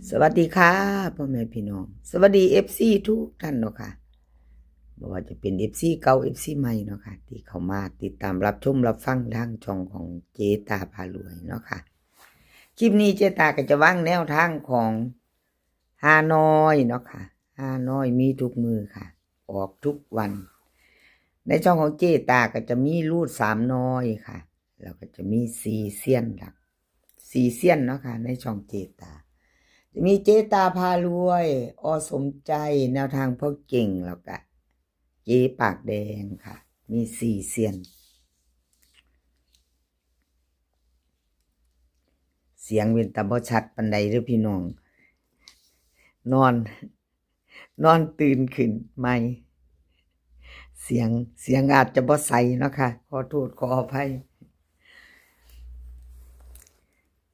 สวัสดีค่ะพ่อแม่พี่น้องสวัสดีFC ทุกท่านเนาะค่ะบ่ว่าจะเป็น FC เก่า FC ใหม่เนาะค่ะที่เข้ามาติดตามรับชมรับฟังทางช่องของเจตาพารวยเนาะค่ะคลิปนี้เจตาก็จะวางแนวทางของฮานอยเนาะค่ะฮานอยมีทุกมือค่ะออกทุกวันในช่องของเจตาก็จะมีรูด3น้อยค่ะแล้วก็จะมี4เซียนหลัก4เซียนเนาะค่ะในช่องเจตาจะมีเจตาพารวยอสมใจแนวทางพ่อเก่งแล้วก็เจปากแดงค่ะมี4เซียนเสียงเว้นตาบ่ชัดปานใดเด้อพี่น้องนอนตื่นขึ้นใหม่เสียงอาจจะบ่ใสเนาะค่ะขอโทษขออภัย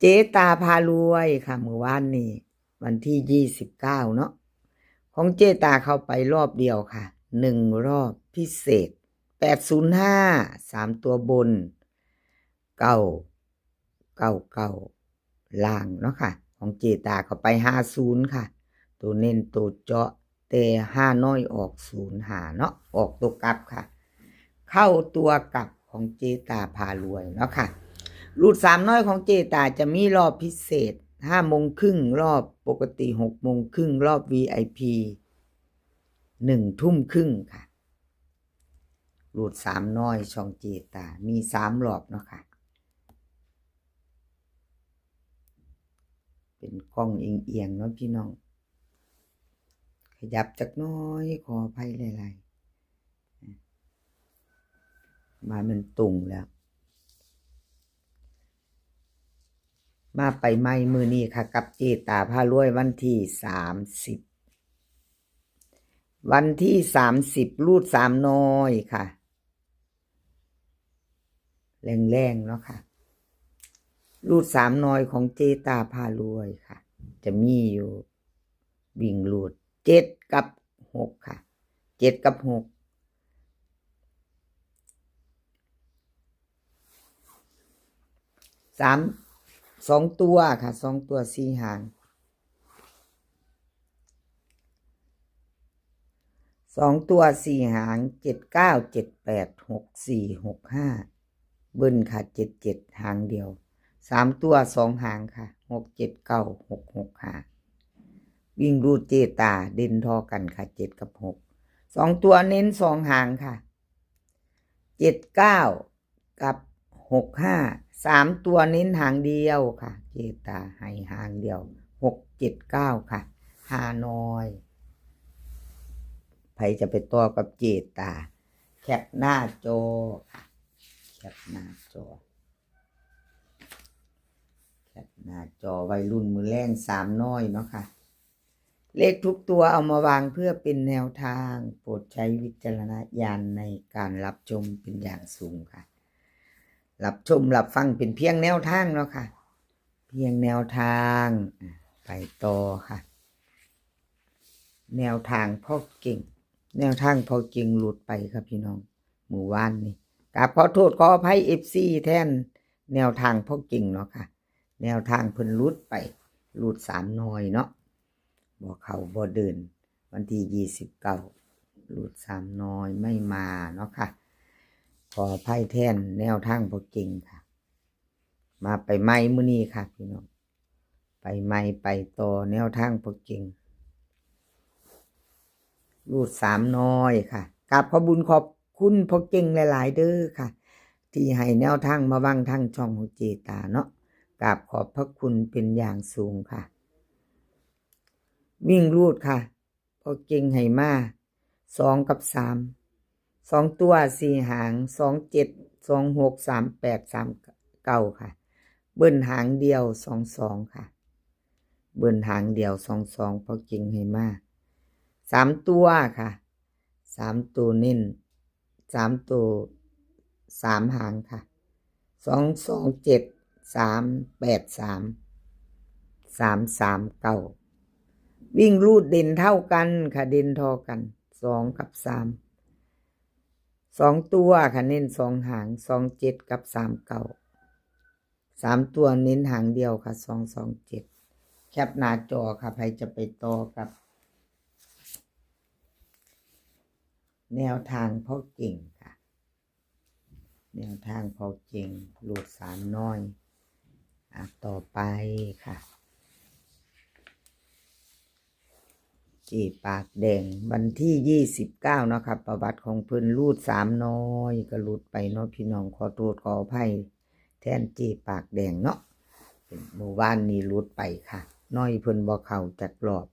เจตาพารวยค่ะเมื่อวานนี้วันที่29เนาะของเจตาเข้าไปรอบเดียวค่ะ1รอบพิเศษ805 3ตัวบน999ล่างเนาะค่ะของเจตาเข้าไป50ค่ะตัวเน้นตัวเจาะแต่5น้อยออก0หาเนาะออกตัวกลับค่ะเข้าตัวกลับของเจตาพารวยเนาะค่ะรูด3น้อยของเจตาจะมีรอบพิเศษ5 โมงครึ่งรอบปกติ6 โมงครึ่งรอบ VIP 1 ทุ่มครึ่งค่ะรูด3น้อยช่องเจตามี3รอบเนาะค่ะเป็นกล้องเอียงๆเนาะพี่น้องขยับจักน้อยขออภัยหลายๆมามันตุ่งแล้วมาไปไม่มือนี้ค่ะกับเจตาพารวยวันที่30รูด3น้อยค่ะแรงๆเนาะค่ะรูด3น้อยของเจตาพารวยค่ะจะมีอยู่วิ่งรูด7กับ6ค่ะ7กับ6 2ตัวค่ะ2ตัว4หาง2ตัว4หาง79 78 64 65เบิ้ลค่ะ77หางเดียว3ตัว2หางค่ะ6 7 9 6 6 5วิ่งรูดเจตาเด่นทอกันค่ะ7กับ6 2ตัวเน้น2หางค่ะ79กับ65 3ตัวเน้นหางเดียวค่ะเจตาให้หางเดียว6 7 9ค่ะฮานอยใครจะไปต่อกับเจตาแคปหน้าจอค่ะแคปหน้าจอวัยรุ่นมือแรง3น้อยเนาะค่ะเลขทุกตัวเอามาวางเพื่อเป็นแนวทางโปรดใช้วิจารณญาณในการรับชมเป็นอย่างสูงค่ะรับชมรับฟังเป็นเพียงแนวทางเนาะค่ะเพียงแนวทางไปต่อค่ะแนวทางพ่อเก่งแนวทางพ่อเก่งหลุดไปครับพี่น้องหมู่บ้านนี่กราบขอโทษขออภัย FC แทนแนวทางพ่อเก่งเนาะค่ะแนวทางเพิ่นหลุดไปหลุด3น้อยเนาะบ่เข้าบ่เดินวันที่29หลุด3น้อยไม่มาเนาะค่ะขออภัยแทนแนวทางพ่อเก่งค่ะมาไปใหม่มื้อนี้ค่ะพี่น้องไปใหม่ไปต่อแนวทางพ่อเก่งรูด3น้อยค่ะกราบขอบุญขอบคุณพ่อเก่งหลายๆเด้อค่ะที่ให้แนวทางมาวางทางช่องของเจตาเนาะกราบขอบพระคุณเป็นอย่างสูงค่ะวิ่งรูดค่ะพ่อเก่งให้มา2กับ3 2ตัว4หาง27 26 38 39ค่ะเบิ้ลหางเดียว22ค่ะเบิ้ลหางเดียว22พ่อเก่งให้มา3ตัวค่ะ3ตัวเน้น3ตัว3หางค่ะ227 383 339วิ่งรูดเด่นเท่ากันค่ะเด่นเท่ากัน2กับ3 2ตัวค่ะเน้น2หาง27กับ39 3ตัวเน้นหางเดียวค่ะ227แค คปหน้าจอค่ะใครจะไปต่อกับแนวทางพ่อเก่งค่ะแนวทางพ่อเก่งลูกสามน้อยต่อไปค่ะจีปากแดงวันที่29นะครับประวัติของเพิ่นรูดสามน้อยก็รูดไปเนาะพี่น้องขอโทษขออภัยแทนจีปากแดงเนาะเมื่อวานนี้รูดไปค่ะน้อยเพิ่นบ่เข้าจักรอบ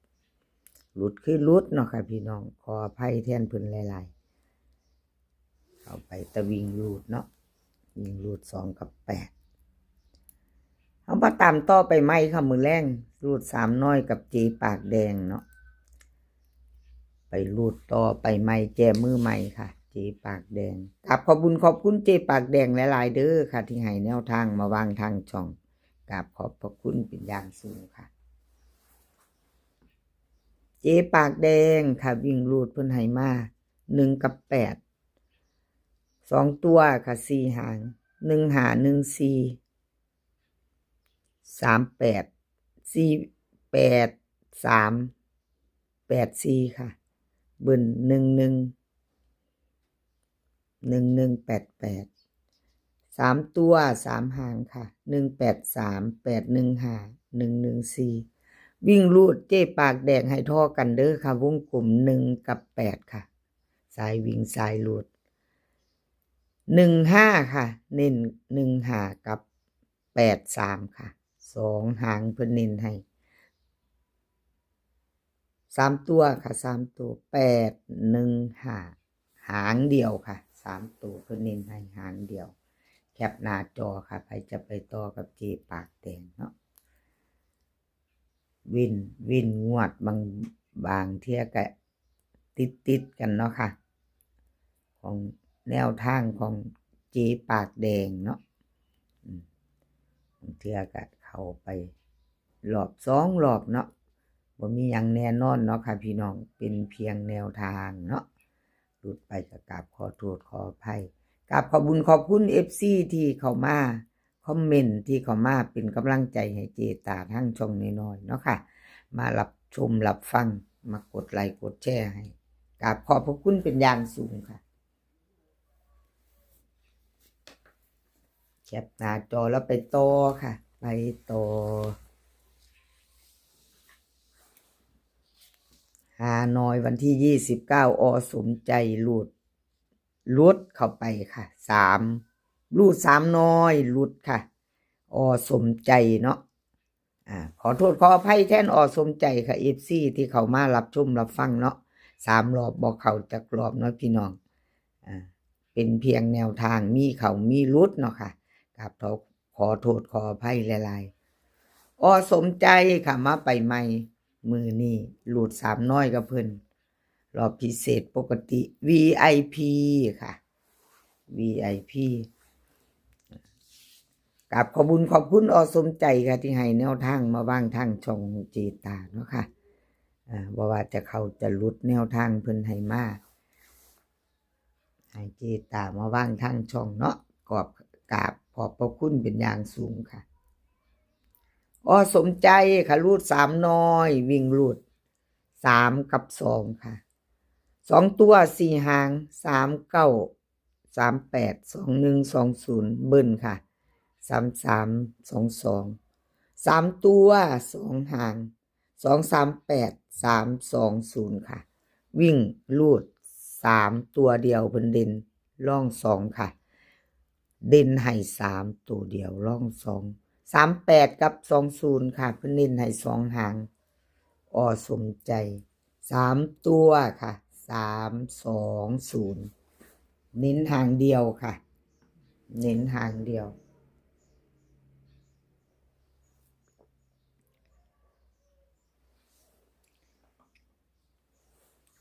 รูดคือรูดเนาะค่ะพี่น้องขออภัยแทนเพิ่นหลายๆเข้าไปตะวิ่งรูดเนาะวิ่งรูด2 กับ 8เอามาตามต่อไปไหมค่ะมือแรงรูดสามน้อยกับจีปากแดงเนาะไปรูดต่อไปไหมแจมือใหม่ค่ะจีปากแดงกับขอบคุณจีปากแดงหลายๆเด้อค่ะที่ให้แนวทางมาวางทางช่องกับขอบพระคุณเป็นอย่างสูงค่ะจีปากแดงค่ะวิ่งรูดเพิ่นให้มา1 กับ 8 2 ตัวค่ะ4 หาง1 หา 1 4 3 8 4 8 3 8 4ค่ะเบิ่น11 3 ตัว3 หางค่ะ1 8 3 8 1 5 1 1 4วิ่งรูดเจ๊ปากแดงให้ท่อกันเด้อค่ะวงกลม1 กับ 8ค่ะสายวิ่งสายรูด15ค่ะเน้น1 5กับ8 3ค่ะ2 หางเพิ่นเน้นให้3 ตัวค่ะ3 ตัว8 1 5หางเดียวค่ะ3 ตัวเพิ่นเน้นให้หางเดียวแคปหน้าจอค่ะใครจะไปต่อกับเจปากแดงเนาะวินงวดบางเที่ยกะติดกันเนาะค่ะของแนวทางของเจปากแดงเนาะบางเที่ยกะเข้าไปรอบ2 รอบเนาะบ่มีหยังแน่นอนเนาะค่ะพี่น้องเป็นเพียงแนวทางเนาะหลุดไปก็กราบขอโทษขออภัยกราบขอบคุณ FC ที่เข้ามาคอมเมนต์ที่เข้ามาเป็นกำลังใจให้เจตาทั้งช่องน้อยๆเนาะค่ะมารับชมรับฟังมากดไลค์กดแชร์ให้กราบขอบพระคุณเป็นอย่างสูงค่ะแคปหน้าจอแล้วไปต่อค่ะไปต่อฮานอยวันที่29สมใจลุดเข้าไปค่ะรูด3 น้อยลุดค่ะสมใจเนาะขอโทษขออภัยแทนสมใจค่ะ FC ที่เขามารับชมรับฟังเนาะ3 รอบบอกเขาจักรอบเนาะพี่น้องเป็นเพียงแนวทางมีเขามีรุดเนาะค่ะกับขอโทษขออภัยหลายๆสมใจค่ะมาไปใหม่มือนี่หลุด3 น้อยกับเพิ่นรอบพิเศษปกติ VIP ค่ะ VIP กับขอบคุณสมใจค่ะที่ให้แนวทางมาวางทางช่องเจตาเนาะค่ะว่าจะเขาจะหลุดแนวทางเพิ่นให้มาให้เจตามาวางทางช่องเนาะกราบขอบพระคุณเป็นอย่างสูงค่ะสมใจค่ะรูด3 น้อยวิ่งรูด3 กับ 2ค่ะ2 ตัว4 หาง3 9 3 8 2 1 2 0เบิ้ลค่ะ3 3 2 2 3 ตัว2 หาง2 3 8 3 2 0ค่ะวิ่งรูด3 ตัวเดียวเพิ่นเด่นร่อง2ค่ะเด่นให้3 ตัวเดียวร่อง2 38กับ20ค่ะเพิ่นเด่นให้2 หางสมใจ3 ตัวค่ะ3 2 0เน้นหางเดียวค่ะเน้นหางเดียว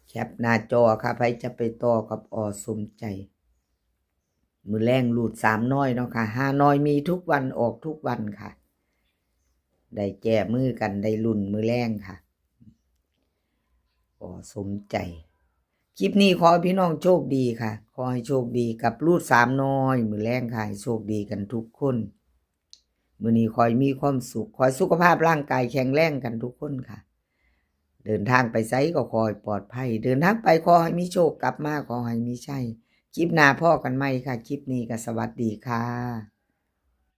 แคปหน้าจอค่ะใครจะไปต่อกับสมใจมือแรงหลุด3 น้อยเนาะค่ะ5 น้อยมีทุกวันออกทุกวันค่ะได้แก้มือกันได้ลุ่นมือแรงค่ะสมใจคลิปนี้ขอให้พี่น้องโชคดีค่ะขอให้โชคดีกับรูด3 น้อยมือแรงค่ะให้โชคดีกันทุกคน มื้อนี้ขอให้มีความสุขขอให้สุขภาพร่างกายแข็งแรงกันทุกคนค่ะ เดินทางไปไสก็ขอให้ปลอดภัย เดินทางไปขอให้มีโชคกลับมาขอให้มีชัยคลิปหน้าพ้อกันใหม่ค่ะ คลิปนี้ก็สวัสดีค่ะ